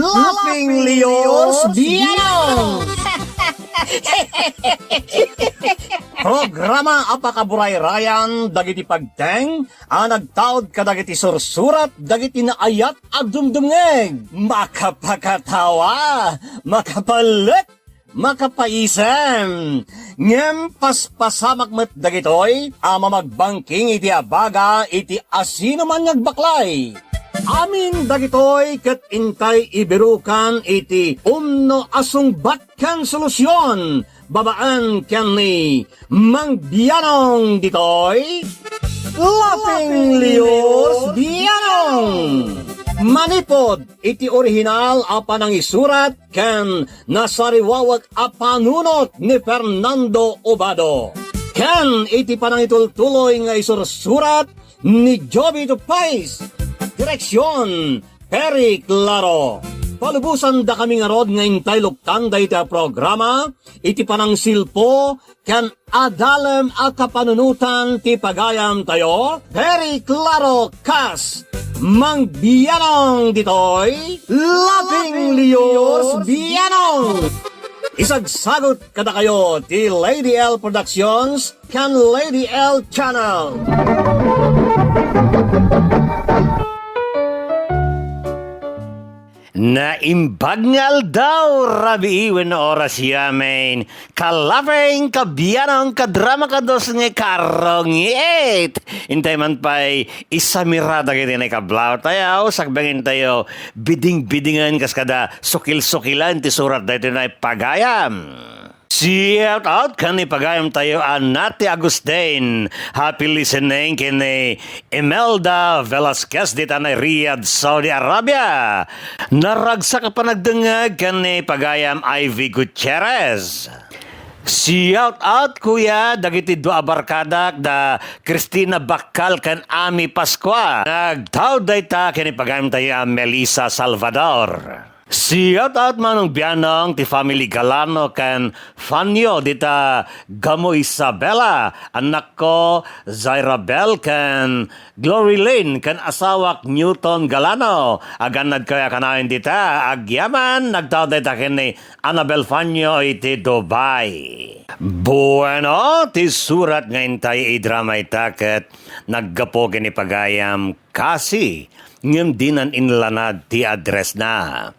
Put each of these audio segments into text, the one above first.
Laughing Leos Bianong! Programa apakaburay-rayan dagiti pagteng nagtaod kadagiti sursurat dagiti naayat agdumdumngeg makapakatawa makapalit makapaisem ngem paspasamak met dagitoy magbangking iti abaga iti asino man ngagbaklay. Amin dagitoy ket intay ibirukan iti umno asungbatkan solusyon babaan ken ni Mang Bianong ditoy Laughing Leos Bianong. Manipod iti orihinal apanang isurat ken nasariwawat apanunot ni Fernando Obado. Ken iti panangitultuloy nga isursurat ni Joby Tupais. Direksyon, Perry Claro. Palubusan da kami nga rod nga intay luktan da iti programa, iti panang silpo, kan adalem a kapanunutan ti pagayam tayo, Perry Claro Kas, Mang Bianong ditoy, Laughing Leos Bianong. Isagsagot kada kayo ti Lady L Productions, kan Lady L Channel. Naimbagngal daw rabi iwen na oras yamin. Kalapeng, kabianong, kadrama kados nga karongit. Intay man pa'y isamirada kiti na kablaw tayo. Sakbangin tayo, biding-bidingan kaskada sukil-sukilan ti surat dahito na pagayam. Shout out kani pagayam tayo Nati Agustin. Happy listening kini Imelda Velasquez dita na Riyadh, Saudi Arabia. Naragsa ka pa nagdengag kani pagayam Ivy Gutierrez. Shout out kuya dagiti dua barkadak da Cristina Bakal kan Ami Pascua. Nagtawd dayta kani pagayam tayo Melissa Salvador. Shout out manong Bianong ti family Galano kan Fanyo dita Gamo Isabela, anak ko Zaira Bell kan Glory Lane kan asawak Newton Galano, aganad kaya kanain dita agyaman nagtawd dita kini Annabel Fanyo iti Dubai. Bueno, ti surat ngayon tayo idrama itaket naggapo kini pagayam kasi ngem dinan inlanad ti address na.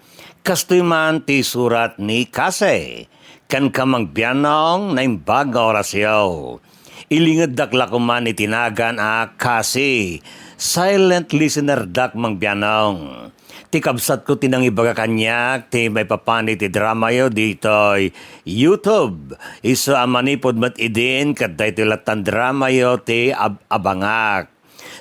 Kastoy man ti surat ni Kase, kan kamang Bianong na imbag nga orasyo. Ilingad dakla ko man itinagan Kase, silent listener dak mang Bianong. Ti kabsat ko tinang ibaga kanyak, ti may papani ti drama yo dito'y YouTube. Iso amanipod mat idin, kat dahito latan drama yo ti abangak.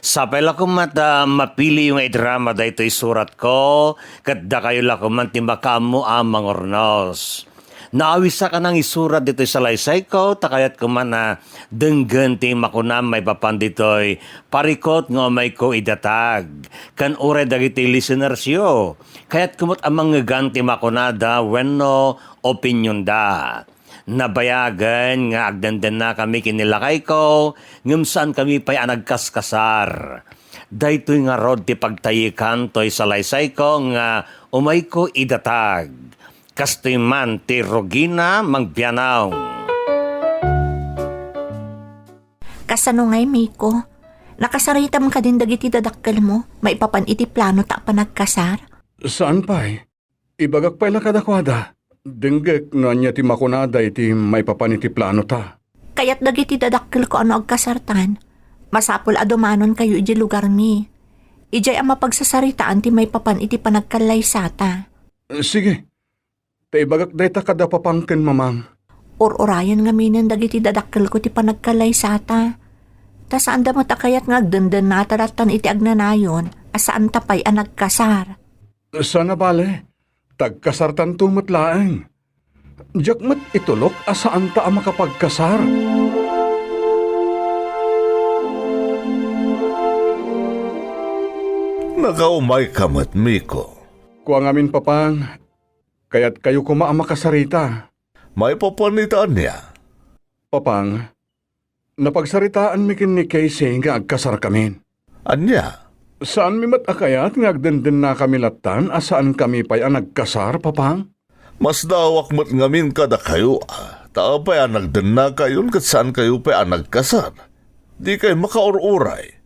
Sapay la kumata mapili yung drama da ito'y surat ko, kadda kayo la kumanti makamu amang ornos. Naawisa ka nang isurat dito'y salaysay ko, takayat kuman na denggan ti makunam may papan dito'y parikot nga may ko idatag. Kan ure dagiti listeners yo, kayat kumot amang ganti makunada wenno opinion da. Nabayagan nga agdandan na kami kinilakay ko, ngam saan kami pa'y anagkaskasar. Daytoy nga rod ti pagtayikan to'y salaysay ko nga umay ko idatag. Kastoy man ti Rogina Mang Bianong. Kasano ngay, Miko? Nakasaritam ka din dagiti dadakkel mo, maipapan iti plano ta pa nagkasar? Saan pa'y? Ibagak pa'y lakadakwada. Denggek na niya ti makunada iti may papaniti plano ta. Kaya't dagiti dadakkel ko ano agkasartan. Masapol adumanon kayo iti lugar mi. Ijay ang mapagsasaritaan ti may papan iti panagkalay sata. Sige. Taibagak day ta kada papangken mamang. Or-orayan nga minan dagiti dadakkel ko ti panagkalay sata. Ta saan da mo takayat nga agdandan na taratan iti agnanayon asaan tapay ang nagkasar. Sana bale. Tagkasartan tumatlaeng. Jakmat itulok asaan ta ang makapagkasar. Nagaumay ka mat, Miko. Kuang amin papang, kaya't kayo kuma ang makasarita. May papanitaan niya. Papang, napagsaritaan mi kin ni Casey nga agkasar kami. Anya? Saan mi matakayat ngagdenden na kami latan asaan kami pa'y ang nagkasar, papang? Mas dawak mo't ngamin kada kayo Tao pa'y ang nagdan na kayon kat saan kayo pa'y ang nagkasar. Di kayo makaururay.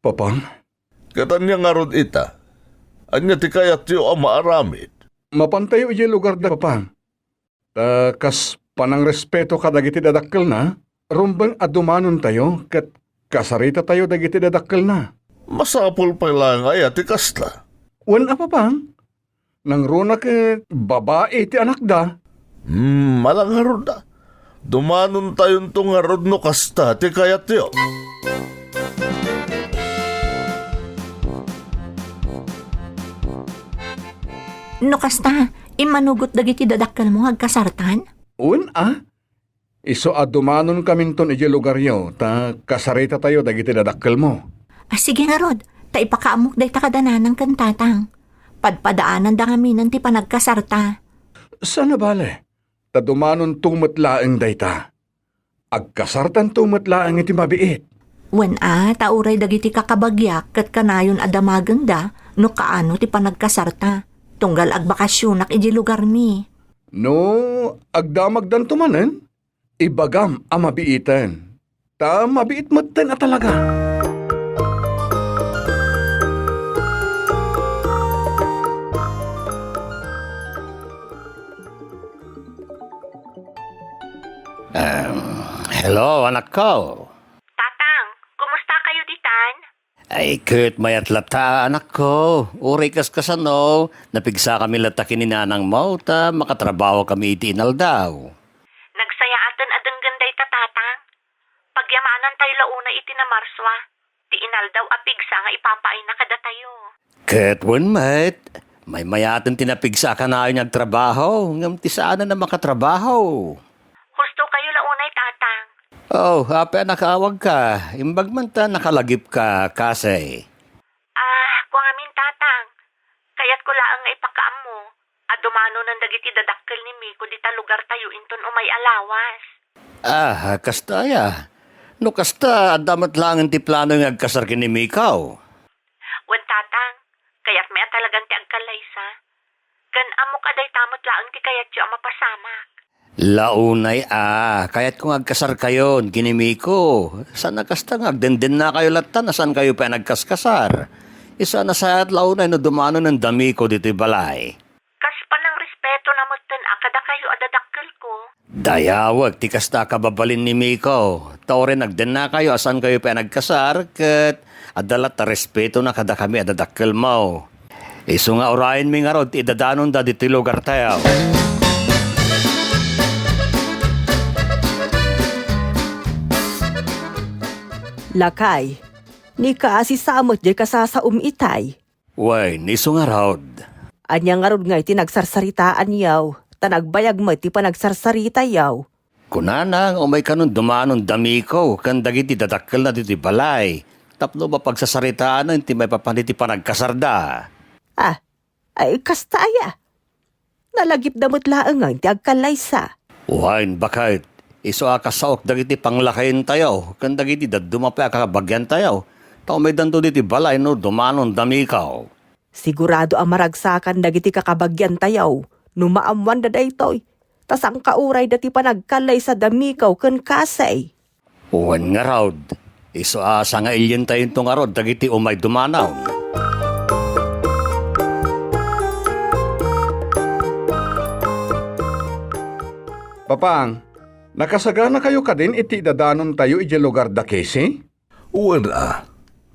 Papang? Katanya nga rod ita. Anya ti kayat yo ang maaramid. Mapantayo iya lugar da, papang. Kas panang respeto ka dagiti dadakkel na, rumbang adumanon tayo kat kasarita tayo dagiti dadakkel na. Masapol pa lang ay ati kasla. Wan apa pang? Nang runa babae ti anak da. Malang harod na. Dumanon tayon tong harod no kasta ti kayat yo. No kasta, imanugot dagiti dadakkel mo agkasartan? Iso adumanon kamin ton iti lugar yo, ta kasarita tayo dagiti dadakkel mo. Sige nga rod, ta ipakaamok day takadanan ng kantatang. Padpadaanan da kami ti panagkasarta. Sana bale? Ta dumanon tumatlaeng dayta. Agkasartan tumatlaeng iti mabiit. Wen tauray dagiti kakabagyak kat kanayon adamaganda no kaano ti panagkasarta. Tunggal agbakasyonak iti lugar mi. No, agdamagdan tumanen, ibagam ang mabiitan. Ta mabiit maten at talaga. Hello, anak ko. Tatang, kumusta kayo ditan? Ay, Kurt, mayat lata, anak ko. Uri kaskasano, napigsa kami latakin ni nanang mo, ta makatrabaho kami iti inaldaw. Nagsayaatan adang ganday tatang. Pagyamanan tayo launa iti na marswa. Ti inal daw apigsa nga ipapaay na kada tayo. Kurt, wen mate, may mayatan tinapigsa ka na yung nagtrabaho, ngam ti saan na makatrabaho. Husto kayo launay tatang. Oh, hape nakawag ka. Imbag man ta nakalagip ka, kasi. Kung amin tatang. Kaya't ko laang nga ipakaam mo. Adumano ng dagiti dadakkel ni Miko dita lugar tayo inton umay alawas. Kasta ya. No kasta, damat lang ti plano yung agkasar kini Mikaw. Wen tatang, kaya't may talagang ti agkalaysa. Gan amo kaday tamot laang ti kayat yu ang mapasamak. Launay kaya't kung agkasar kayo, ginimiko, saan nakasta nga, agdenden na kayo latan, saan kayo pa nagkaskasar? Isa na sa launay no dumano ng dami ko dito'y balay. Kas pa ng respeto na mo akada kayo adadakkel ko. Dayawag, ti kasta kababalin ni Miko. Tore nagden na kayo, asan kayo pa nagkasar, kat adalat ta respeto na kada kami adadakkel mo. Iso nga orayin mi nga rod, idadanon da dito'y lugar tayo. Lakay, ni kaasi samot di kasasaum itay. Way, niso nga rod. Anya nga rod nga iti nagsarsaritaan yaw, tanagbayag mo iti panagsarsarita yaw. Kunanang, umay kanon dumanon dami ko, kan dagiti dadakkel na dito'y balay. Tapno ba pagsasaritaan na, hindi may papaniti pa nagkasarda. Ay kastaya. Nalagip damot laang nga iti agkalaysa. Wain, bakit? Iso akasaok dagiti panglakayin tayo, kan dagiti dadumapay akabagyan tayo. Tao may danto diti balay no dumanon dami ikaw. Sigurado ang maragsakan dagiti kakabagyan tayaw, numaamwan da daytoy. Tas ang kauray dati panagkalay sa damikaw ken kasay. Uwan nga raud. Iso asa nga ilyen tayo itong arod dagiti umay dumanaw. Papang, nakasagana kayo ka din iti dadanon tayo iti lugar da kesi? Uwan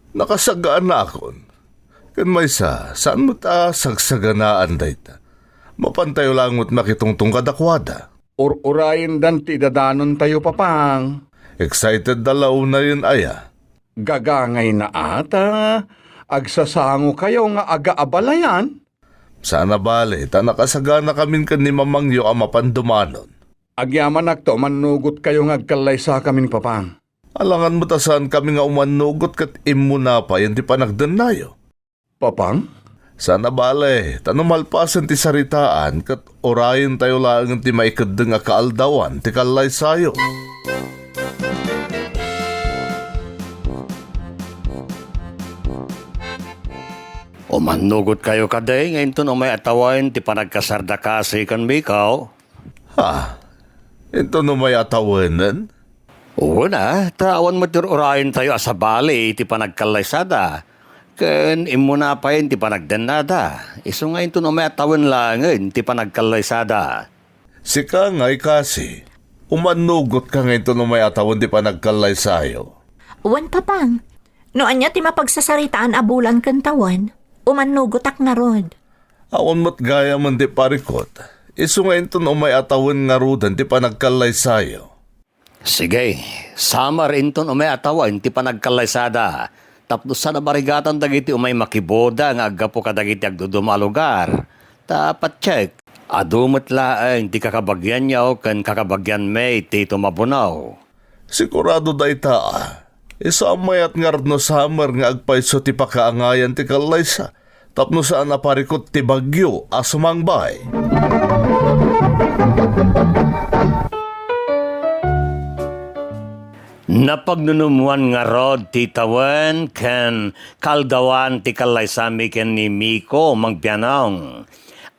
nakasagaan na akon. Kan may saan mo ta sagsaganaan dayta? Mapantayo lang mo't makitungtong kadakwada. Urayin dan ti dadanon tayo, papang. Excited dalaw na yun aya. Gagangay na ata. Agsasango kayo nga aga-abalayan. Sana bale, ta nakasagana kamin kan ni Mamangyo ang mapandumanon. Agyaman nakto, manugot kayo nga agkalay sa kamin, papang. Alangan mo tasan kami nga umanugot kat imuna pa yan di panagdanayo. Papang? Sana bale, tanumalpasan ti saritaan kat orayin tayo lang ti maikadeng nga kaaldawan ti kalay sayo. O manugot kayo kaday, ngayon to no may atawain, ti panagkasarda kasi kan Mikaw. Ha? Ito no may atawanan? Oo na, tawan mo urayin tayo sa bali, ti panagkalaysada. Ken imo na pa yun, ti panagdanada. Iso ngayon to no may atawan lang, ti panagkalaysada. Si Kangay kasi, umanugot ka ngayon to no may atawan di pa nagkalay sayo. Uwan papang. Noan niya ti mapagsasaritaan abulan kan tawan. Umanugotak na rod. Awan mo't gaya man di parikot. Iso ngayon to no may atawan nga rudan di pa nagkalay sayo. Sige, sama rin to no may atawan, ti panagkalaysada. Tapos sa nabarigatan dagiti umay makiboda nga agapo ka dagiti agduduma lugar. Tapat check. Adumot laeng ti kakabagyan yaw kan kakabagyan may ti tumabunaw. Sigurado da ita. Isa mayat nga no summer nga agpaiso ti pakaangayan ti kalaysa. Tapno saan naparikot ti bagyo asumangbay. Napagnunumuan nga rod ti tawan ken kaldawan ti kalaysami ken ni Miko mangpianong.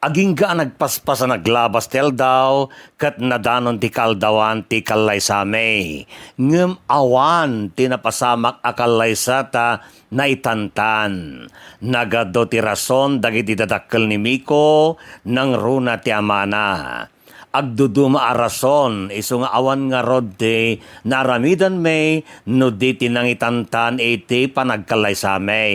Aging ka nagpaspasa naglabas tel daw kat nadanon ti kaldawan ti kalaysami. Ngem awan ti napasamak a kalaysata na itantan. Nagado ti rason dagiti dadakkel ni Miko nang runa ti amana. Agduduma a rason, iso nga awan nga rod ti naramidan may no di tinangitantan iti panagkalaysame.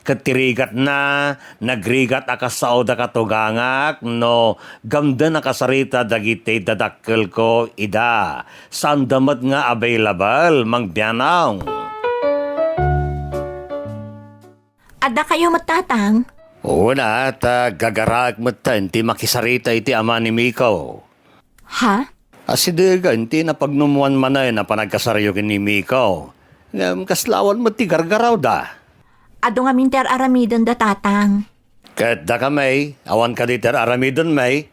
Katirigat na, nagrigat akasao da katugangak no gamda nakasarita dagiti dadakkel ko ida. Sandamat nga available, mangbianaw. Ada kayo matatang? Oo na, at gagarak mo ti makisarita iti ama ni Miko. Ha? Asidegan, ti napagnumuan manay na panagkasaryo ni Miko. Kaslawan mo ti gargaraw da. Ado nga minter aramidon da tatang. Kat da ka may, awan ka diter aramidon may.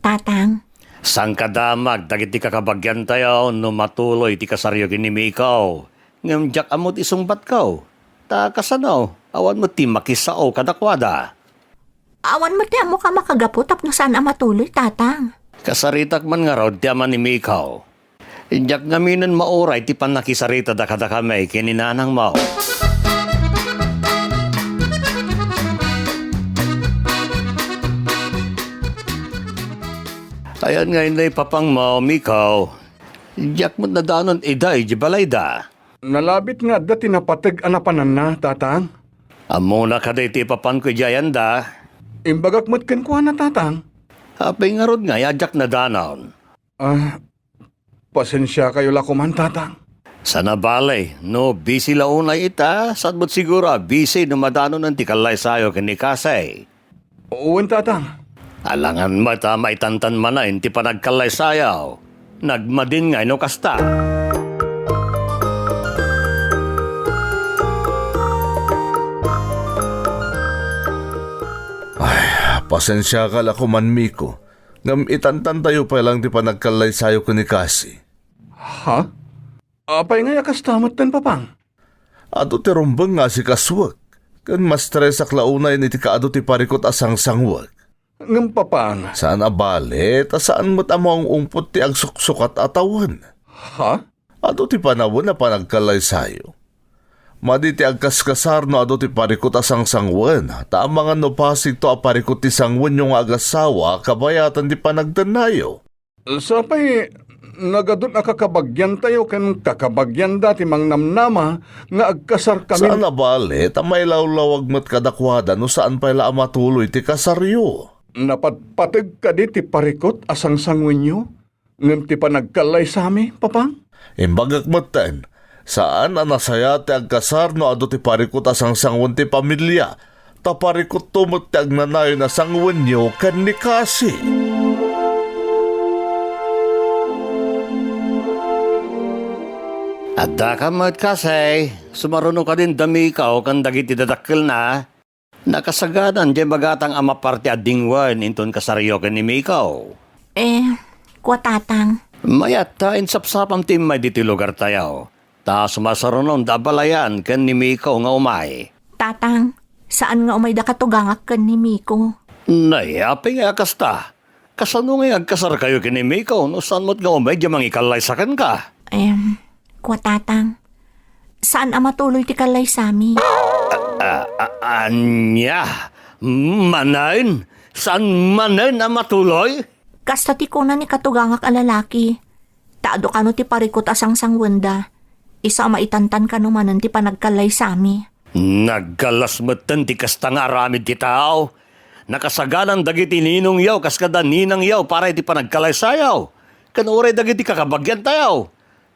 Tatang. Sang kadamag, dagiti kakabagyan tayo, no matuloy ti kasaryo ni Miko. Ngam jak amot isungbat ko. Ta kasano, awan mo ti makisao kadakwada. Awan mo ti amo ka makagapo tapno saan matuloy, tatang. Kasaritak man nga raw ti ama ni Mikaw. Inyak ngaminan mauray ti panakisarita da kadakamay kininanang mo. Ayan nga inay papang mo, Mikaw. Inyak mo nadanon iday, jibalay da. Nalabit nga dati napatag anapanan na, tatang. Amo na kaday ti papan ko jayan da. Imbagak matkan ko na, tatang. Apay nga rod nga, yadyak na danon. Pasensya kayo lakuman, tatang. Sana balay, no, busy launay ita, sad mo't siguro, busy no madano ng tikalay sayo kinikasay. Uwan, tatang. Alangan mata maitantan manain ti panagkalay sayaw. Nagmadin nga no kasta. Pasensya ka lakuman Miko. Ngam itantan tayo pa lang di pa nagkalay sayo ko ni Kasi. Ha? Apay nga yakas tamat tan, papang. Ado ti rumbang nga si Kaswag. Kan mas stresak launay ni ti kaado ti parikot asang sangwag. Ngam, papang. Saan abale, ta saan mo't among umpot ti agsuksukat atawan. Ha? Ado ti panawon na panagkalay sayo. Madi ti agkaskasar no ado ti parikot asang sangwan. Tamangan no pasig to aparikot ti sangwan yung agasawa kabayatan ti panagdanayo. Sapay, nagadun akakabagyan tayo kan kakabagyan dati mang namnama nga agkasar kami. Saan abale, tamay lawlawag mo't kadakwada no saan pala matuloy ti kasaryo. Napatpatag ka di ti parikot asang sangwenyo? Ngam ti panagkalay sami, papang? Imbagak matan, saan anasaya ti agkasar no ado ti parikot asang sangwan ti pamilya, ta parikot tumot ti agnanayo na sangwan nyo kan ni Kasi. At da ka mo't kasay, sumaruno ka din dami ka o kan dagiti dadakkel na. Nakasagadan di bagatang ama parte adingwan inton kasaryo ka ni Mikaw. Kwa tatang. Mayat ta insapsapam tim may diti lugar tayo. Ta sumasarunon da balayan kan ni Mikaw nga umay. Tatang, Saan nga umay da katugangak kan ni Miko? Nayapi nga kasta. Kasano nga agkasar kayo kini Miko, no saan mo't nga medyo mangikalay sa kan ka? Kwatatang. Saan ang matuloy ti kalay sami? Anya? Manain? Saan manain na matuloy? Kasta ti kuna ni katugangak a lalaki. Taado ka no ti parikot asang sangwenda. Isa maitantan ka numanan ti panagkalay sami. Naggalas matan ti kasta nga aramid ti tao. Nakasaganan dagiti ninong yaw, kaskada ninang yaw, para iti panagkalay sayaw. Kanuray dagiti kakabagyan tayaw.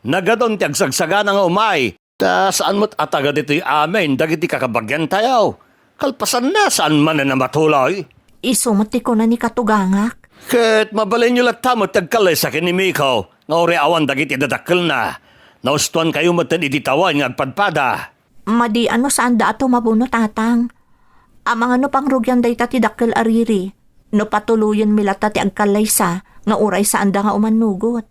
Nagadon ti agsagsagan nga umay. Ta saan mo't ataga dito'y amin, dagiti kakabagyan tayaw. Kalpasan na saan man na matuloy. Isumot ti kuna ni katugangak. Ket mabalin nyo latamot tagkalay sa kinimikaw. Nga uri awan dagiti dadakkel na. Naustuan kayo matan iditawan nga agpadpada. Madi ano saan da ato mabuno tatang? Amang ano pang rugyan day ti dakkel ariri. No patuluyan milata ti agkalaysa nga uray saan da nga umanugot.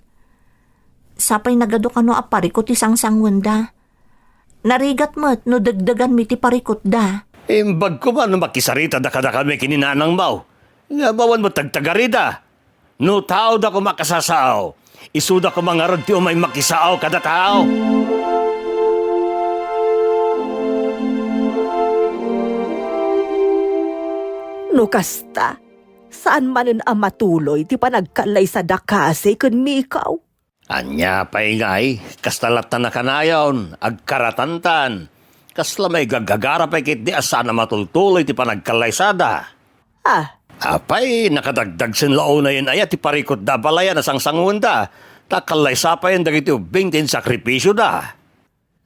Sapay nagado kano aparikot ti sangsangwenda. Narigat mo't no dagdagan mi ti parikot da. Imbag ko man makisarita da kada kami kininanang mau. Nga bawan mo tagtagarida. No tao da ko makasasao. Isuda ko mangarod ti umay makisao kada tao. No kasta, saan manin ang matuloy ti panagkalay sa dakase kun Mikaw? Anya pa ingay, kastalatan na kanayon, agkaratantan. Kasla may gagagara pa kit di asa na matultuloy ti panagkalaysada. Apay, nakadagdag sin lao na yun ay ti parikot da balaya na sangsangunda. Takalaysa pa yun dagiti ubing tin sakripisyo da.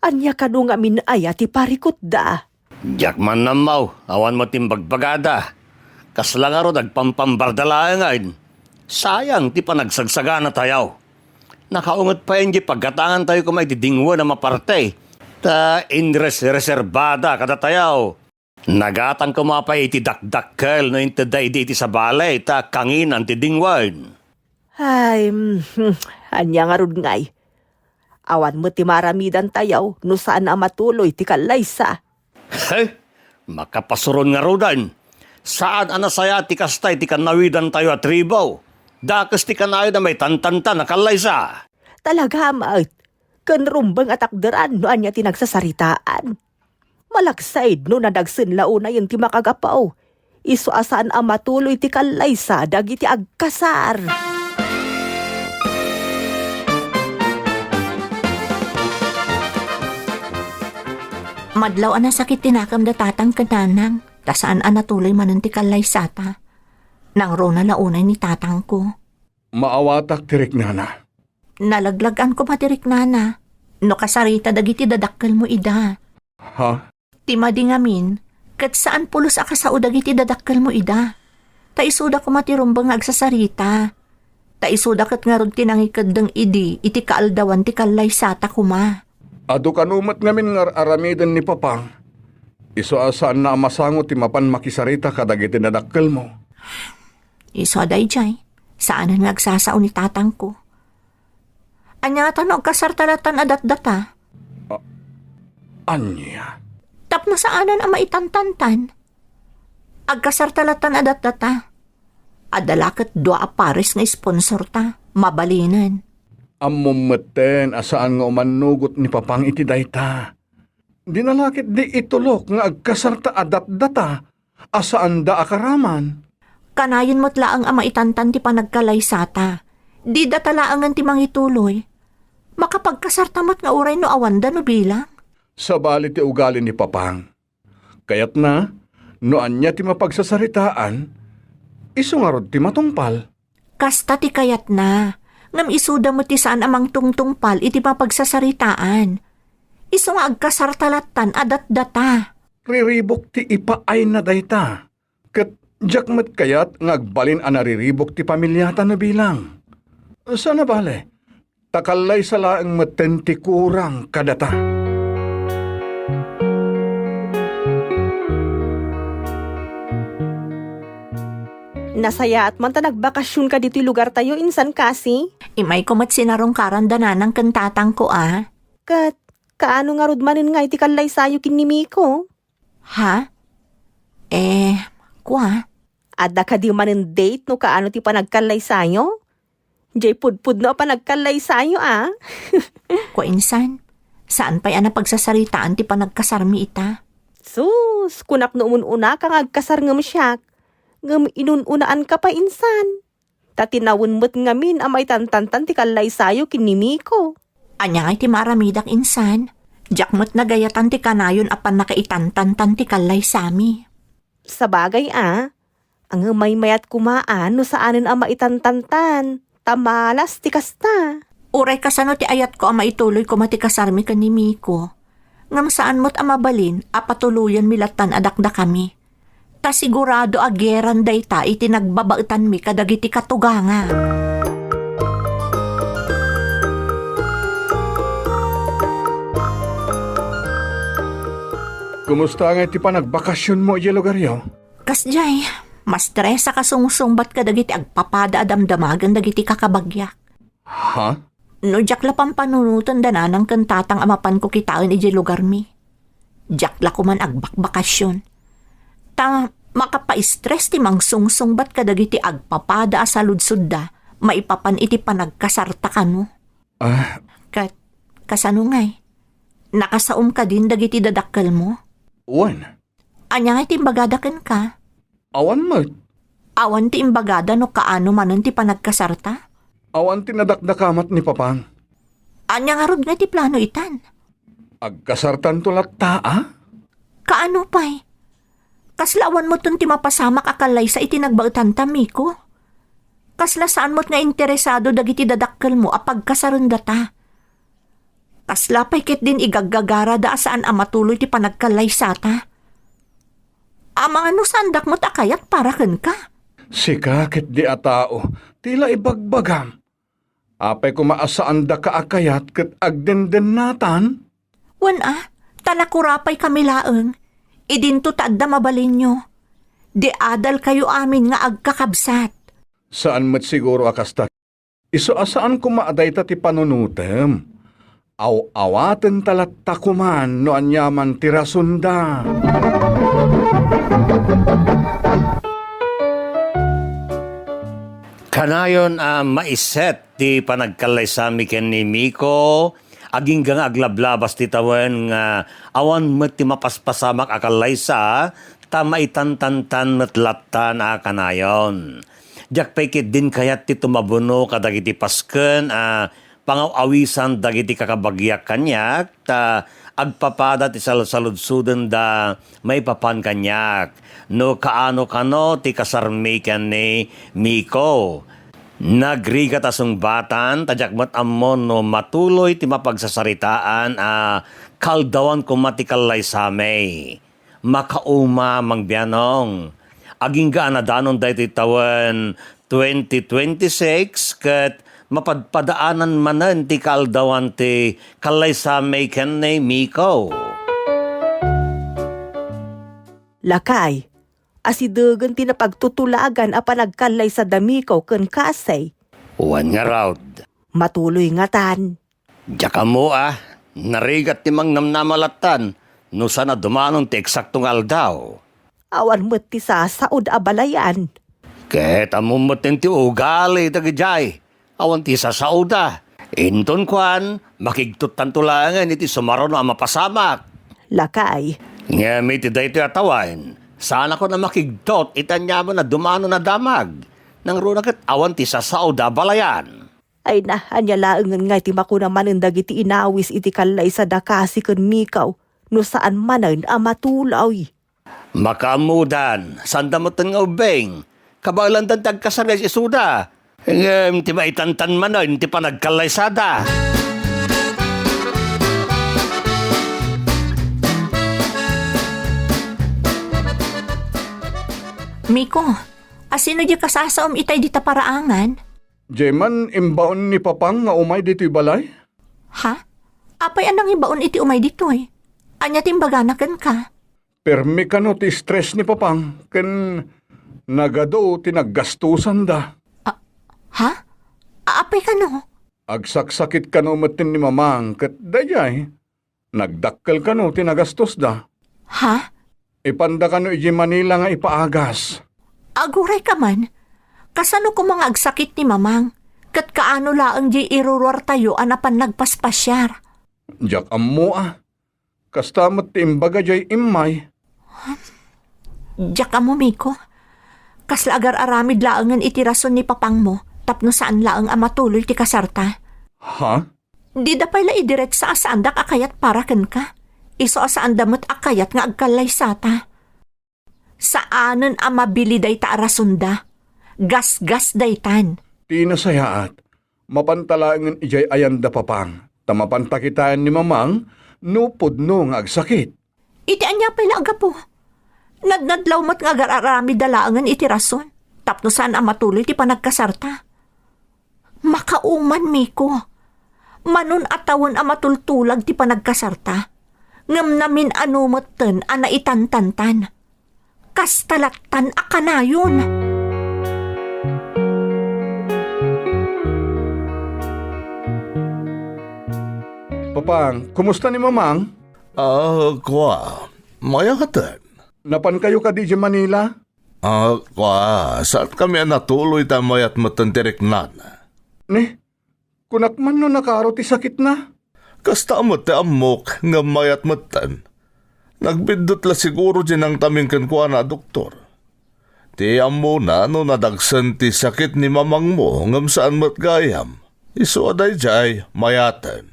Anya ka nga min ay ti parikot da. Diyak man namaw, awan mo timbagbagada. Kasla nga ro nagpampambardala ngayon. Sayang ti panagsagsagana tayaw. Nakaungot pa yun di pagkatangan tayo kumay didingwa na maparte. Ta reserbada kada tayaw. Nagatang kumapay iti dakdakkel no intaday di iti sa balay ta kanginan ti dingwan. Ay, anya nga rod ngay. Awan mo ti maramidan tayaw no saan ang matuloy ti kalaysa. Hey, makapasuron nga rodan. Saan anasaya ti kastay ti kanawidan tayo at ribaw? Dakas ti kanayo na may tantanta na kalaysa. Talaga maat, kan rumbang atakderan no anya ti nagsasaritaan. Malaksaid no nadagsin launa yung ti makagapaw. Isu asaan ang matuloy ti kalaysa dagiti agkasar. Madlaw na sakit tinakam da tatang kananang. Tasaan ang natuloy manan ti kalaysa ta. Nang ro na launay ni tatang ko. Maawatak tirik nana. Nalaglagan ko matirik nana. No kasarita dagiti dadakkel mo ida. Ha? Timadi ngamin, kat saan pulos akasao dagiti dadakkel mo ida. Taisuda ko matirumbang agsasarita. Taisuda kat nga rod tinangikadang idi, iti kaaldawan ti kalaysa ta kuma. Ado kanumat ngamin nga aramidan ni Papang. Iso asaan na masango ti mapan makisarita kadagiti nadakkel mo. Iso day jay, saan nga agsasao ni tatang ko. Anya nga tanong kasartalatan adat-data. Anya? Tapno saanan ang maitantantan. Agkasartalatan adat-data. Adalakat dua aparis nga sponsor ta, mabalinan. Amumeten asaan nga umanugot ni Papang iti dayta. Dinalakit di itulok nga agkasarta adat-data. Asaan da akaraman? Kanayon mo't laang ang maitantan ti panagkalaysata. Di datalaangan ti mangituloy. Makapagkasartamot nga uray no awanda no bilang. Sa bali ti ugali ni Papang. Kayat na, noan niya ti mapagsasaritaan, iso nga rod ti matungpal. Kasta ti kayat na. Ngam isuda mo ti saan amang tungtungpal iti mapagsasaritaan. Iso nga agkasartalatan adat-data. Riribok ti ipaay na dayta. Kat jakmat kayat nga agbalin a nariribok ti pamilyata na bilang. Sana bale, takalay sa laang matenti kurang kadata. Nasaya at man ta nagbakasyon ka dito'y lugar tayo insan kasi. Imay ko mat sinarong karandanan ng kantatang ko Kat, kaano nga rod manin nga iti kalay sayo kinimi ko? Ha? Kwa? Adda ka di manin date no kaano ti panagkalay sayo? Jay pudpud no panagkalay sayo Kwa insan? Saan pa'y ana pagsasaritaan ti panagkasarmi ita? Sus, kunak no una kang agkasar ngam siyak. Ngam inununaan ka pa insan. Tatinawon mo't ngamin amay tantantan ti kalay sayo kinimiko. Anya nga ti maramidak insan. Jakmot na gayatan ti kanayon apan nakaitantantan ti kalay sami. Sa bagay ang may mayat kumaan no saanin ang maitantantan. Tamalas ti kasta. Uray kasano ti ayat ko ama ituloy ko matikasarmi kanimiko. Ngam saan mo't amabalin, apatuluyan milatan adakda kami. Ta sigurado ageran dayta iti nagbabautan mi kadagiti katuganga. Kumusta nga iti panagbakasyon mo, iya lugaryo? Kasjay, mas stresa ka sungsungbat kadagiti agpapada adamdamagan dagiti kakabagyak. Ha? No jakla pampanunutan dana ng kantatang amapan ko kitaan iti lugar mi. Jakla ko man agbakbakasyon. Ta makapa-stress ti mang sungsungbat kadagiti agpapada sa ludsud da, maipapan iti panagkasarta kano. Kasano ngay? Nakasaom ka din dagiti dadakkel mo? Wan. Anya nga ti imbagadaken ka? Awan mo. Awan ti imbagada no kaano manon ti panagkasarta? Awan tinadakdakamat ni Papang. Anya nga rod nga ti plano itan? Agkasartan to latta, Kaano pa'y? Kaslawan mo ton ti mapasamak akalay sa itinagbautan tamiko? Kasla saan mo't nga interesado dagiti dadakkel mo apagkasarunda ta? Kasla pa'y ket din igaggagara da saan amatuloy ti panagkalay sa ta? Amang ano sandak mo't akayat para ken ka? Sikakit di atao, tila ibagbagam. Apay kumaasaan da kaakayat ket agdenden natan? Wan talakurapay kami laeng. Idinto tadda mabalin nyo. Di adal kayo amin nga agkakabsat. Saan mat siguro akasta? Iso asaan kumaaday ta ti panunutem? Aw-awaten talatta kuman no anyaman tirasunda. Kanayon maiset ti panagkalay sami ken ni Miko, aging nga aglablabas ti tawen nga awan met ti mapaspasamak akalay sa ta maitantantan met latta na kanayon. Jak pekit din kayat ti tumabuno kadagiti pasken pangawawisan dagiti kakabagyak kanyak ta agpapada ti saludsudan da may papan kanyak no kaano kano ti kasarmi ken ni Miko. Nagrigat asong batan, tajakmat ammon no matuloy ti mapagsasaritaan kaldawan kumatikalay same. Makauma mangbianong. Aging gaan na danon dahi ti tawen 2026 ket mapadpadaanan manen ti kaldawan ti kalay same ken ni Miko. Lakay, asidegan ti napagtutulagan a panagkalay sa damikaw ken kasay. Uwan nga raud. Matuloy nga tan. Diyaka mo narigat ti mang namnamalatan no sana dumanon ti eksaktong aldaw. Awan mo't ti sasaod a balayan. Ket amumaten ti ugali dagijay. Awan ti sasauda. Inton kwan, makigtut tantulangan iti sumaron a mapasamak. Lakay, Ngami ti dayto atawan. Sana ko na makigtot itanya mo na dumano na damag. Nang runakat awan ti sasauda balayan. ay anya laengan nga ti makunaman dagiti inawis iti kalay sa dakasi ken Mikaw no saan manan a matulaw. Makamudan, sanda mo nga ubeng. Kabalan tantag kasanay isuda. Ti maitantan manan, ti panagkalaysada. Miko, asino di kasasaom itay di taparaangan? Jeman imbaon ni Papang nga umay dito'y balay? Ha? Apay anang ibaon iti umay ditoy? Anya timbaganakan ka? Permi ka no ti stress ni Papang, ken nagado tinaggastusan da. Ha? Apay ka no? Agsaksakit ka no matin ni Mamang, ket dayay. Nagdakkel ka no tinagastos da. Ha? Ipanda ka no iji Manila nga ipaagas. Aguray ka man. Kasano ko mga agsakit ni mamang? Kat kaano laang di iruruar tayo anapan nagpaspasyar. Jak ammo Kastamat ti imbaga jay imay. Diyak mo, Miko. Kasla agar aramid laangan itirason ni papang mo, tapno saan laang amatuloy ti kasarta. Ha? Di da pala idirect sa asandak akayat para ken ka. Iso asaan damot akayat nga agkalay sata. Saanan amabili day ta arasunda. Gas-gas daytan. Ti nasayaat. Mapantalangan ijay ayanda papang. Tamapantakitaan ni mamang, nupod no nga agsakit. Iti anya pala agapo. Nadnadlaw mo't nga agararami dalaangan iti rason. Tapno saan amatuloy ti panagkasarta. Makauman, Miko. Manon atawon amatultulag ti panagkasarta. Ngam namin anumotten ana itantantan. Kastalatan akanayon. Papang, kumusta ni mamang? Kwa, mayakatan. Napan kayo ka di Manila? Kwa, saan kami natuloy tamayat matantirek na? Ne, kunakman no nakaro ti sakit na. Kasta mo te amok nga mayat matan. Nagbindot la siguro dyan ang tamingkan ko na doktor. Ti amo na no nadagsan ti sakit ni mamang mo ngam saan matgayam. Iso aday jay mayatan.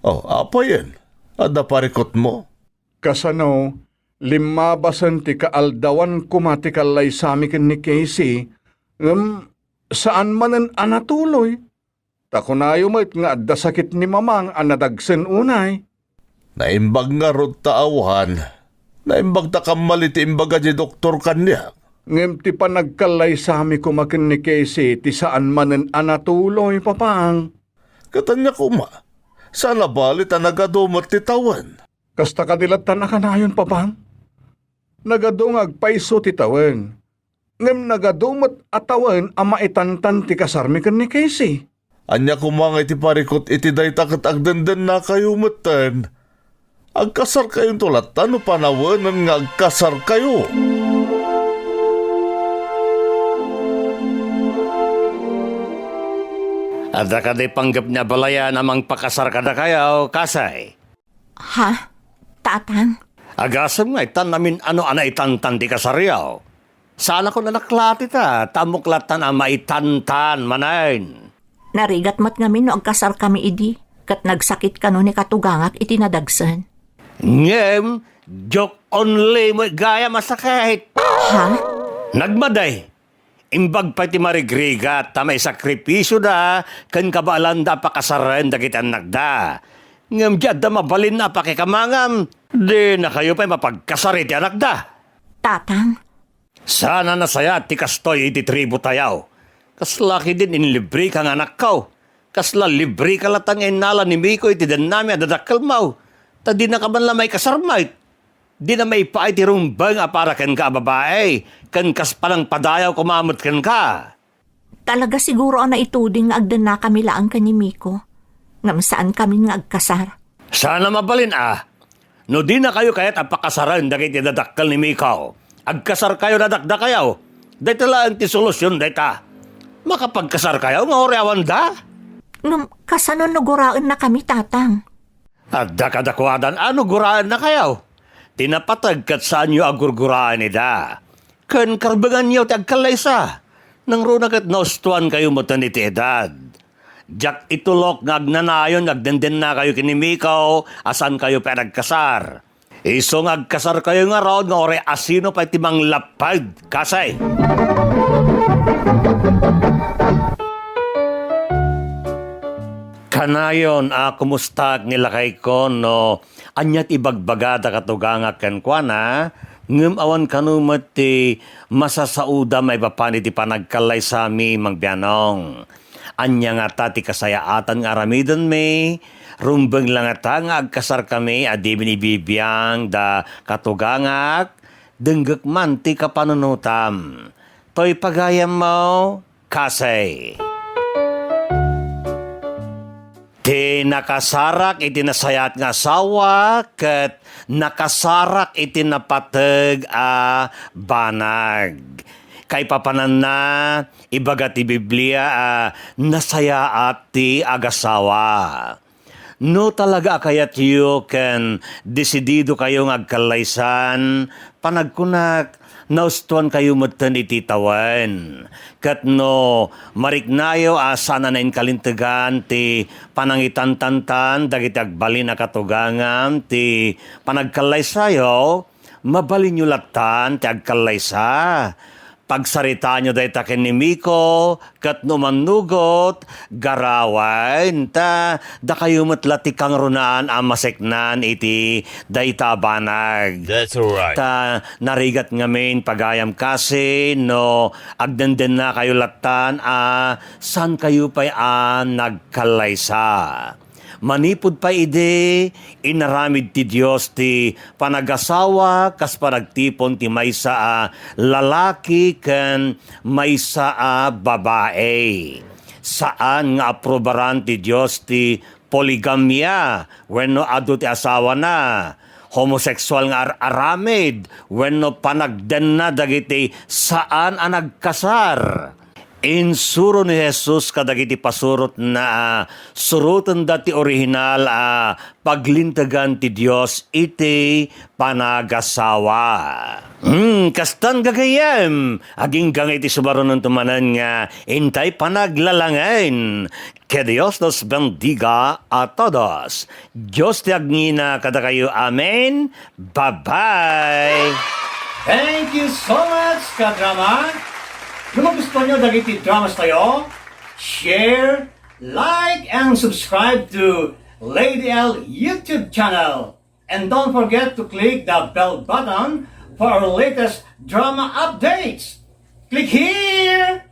Apa yan? Ada parikot mo? Kasano, limabasan ti kaaldawan kumatikalay sami ken ni Casey, saan manen anatuloy? Takunayo mo't nga adda sakit ni mamang anadagsen unay. Naimbag nga rod taawan. Naimbag ta kamali ti imbaga di doktor kanya. Ngem ti panagkalay sami kumakin ni Casey, ti saan manen anatuloy, papang. Katanya ko ma, sana balit ang nagadumot ti tawan. Kasta kadilatan na kanayon, papang. Nagadungag paiso ti tawen. Ngem nagadumot atawan ama itantan ti kasarmi ken ni Casey. Anya kumangay ti parikot iti dayta kat agdandan na kayo matan. Agkasar kayong tulatan o panawanan nga agkasar kayo. Ada ka di panggap niya balaya namang pakasar ka na kayaw, kasay. Ha? Tatang? Agasam nga itan namin ano ana itantan di kasaryaw. Sana ko na naklati ta, tamuklatan ang maitantan manayin. Narigat mo't ngamin no agkasar kami idi. Kat nagsakit ka no ni katugangak iti nadagsan. Ngem, joke only mo gaya masakit. Ha? Nagmaday. Imbag pa ti marigrigat ta may sakripisyo da kan kabalanda pakasaren dagiti anak da. Ngem jad da mabalin na pakikamangam. Di na kayo pa'y mapagkasari ti anak da. Tatang? Sana nasaya ti kastoy iti tribo tayaw. Kaslaki din inlibre kang anak kaw. Kasla libre ka latang inala ni Miko iti dan nami adadakal mau. Ta di na ka man lamay kasarmait. Di na may pa iti rumbang para ken ka babae. Ken kas palang padayaw kumamot ken ka. Talaga siguro ang naituding nga agdan na kami laang ka ni Miko. Ngam saan kami nga agkasar. Sana mabalin No di na kayo kaya't apakasaran dagiti dadakkel ni Mikaw. Agkasar kayo dadakda kayo. Dahil talaan ti solusyon dahita. Makapagkasar kayo nga oreawan da. Ngam kasano naguraan na kami, tatang. At dakadakwadan ano guraan na kayo. Tinapatag kat saan nyo agurguraan ida. Ken karbangan nyo ti agkalaysa. Nang runagat naustuan kayo mo iti edad. Jak itulok nga agnanayon, nagdenden na kayo kinimikaw, asan kayo pa nagkasar. Iso nga agkasar kayo nga raw, nga ore asino pa timang lapad, kasay. Kanayon, kumustag nila kay ko, no, anyat ibagbagada katuganga kenkwana, ngem awan kanumat ti masasauda may bapani ti panagkalay sa mi mangbianong. Anya nga tati kasayaatan nga aramidon me, rumbeng lang nga agkasar kami, adi binibibiyang da katugangak, denggek man ti kapanunutam. To'y pagayam mo, kasay. Ti nakasarak iti nasayat nga asawa ket nakasarak iti napateg a banag. Kay papanan na ibaga ti Biblia nasayaat ti agasawa. No talaga kayat yu ken desidido kayong agkalaysan panagkunak naustuan kayo matan ititawan. Kat no mariknayo asana na inkalintegan ti panangitantantan dagiti agbalin na katugangan ti panagkalaysayo mabalin nyo latan ti agkalaysa. Pagsarita nyo dahi takin ni Miko, kat numanugot, garawan, da kayo matlati kang runaan ang maseknan iti dahi tabanag. That's right. Ta narigat ngamin pagayam kasi, no, agdenden na kayo latan, san kayo pa'y nagkalaysa. Manipod pa ide, inaramid ti Diyos ti panagasawa kas panagtipon ti maysa lalaki ken maysa babae. Saan nga aprobaran ti Diyos ti poligamya wenno adu ti asawa na. Homosexual nga aramid wenno panagden na dagiti saan nagkasar. Insuro ni Jesus kadagiti pasurot na surutan dati original paglintagan ti Dios iti panagasawa. Kastan gagayam, aging gang iti subarunon tumanan nga intay panaglalangain. Que Dios nos bendiga a todos. Dios ti agngina kada kayo. Amen. Bye-bye. Thank you so much, kadrama. Kung gusto nyo dagiti dramas tayo, share, like, and subscribe to Lady L YouTube channel. And don't forget to click the bell button for our latest drama updates. Click here!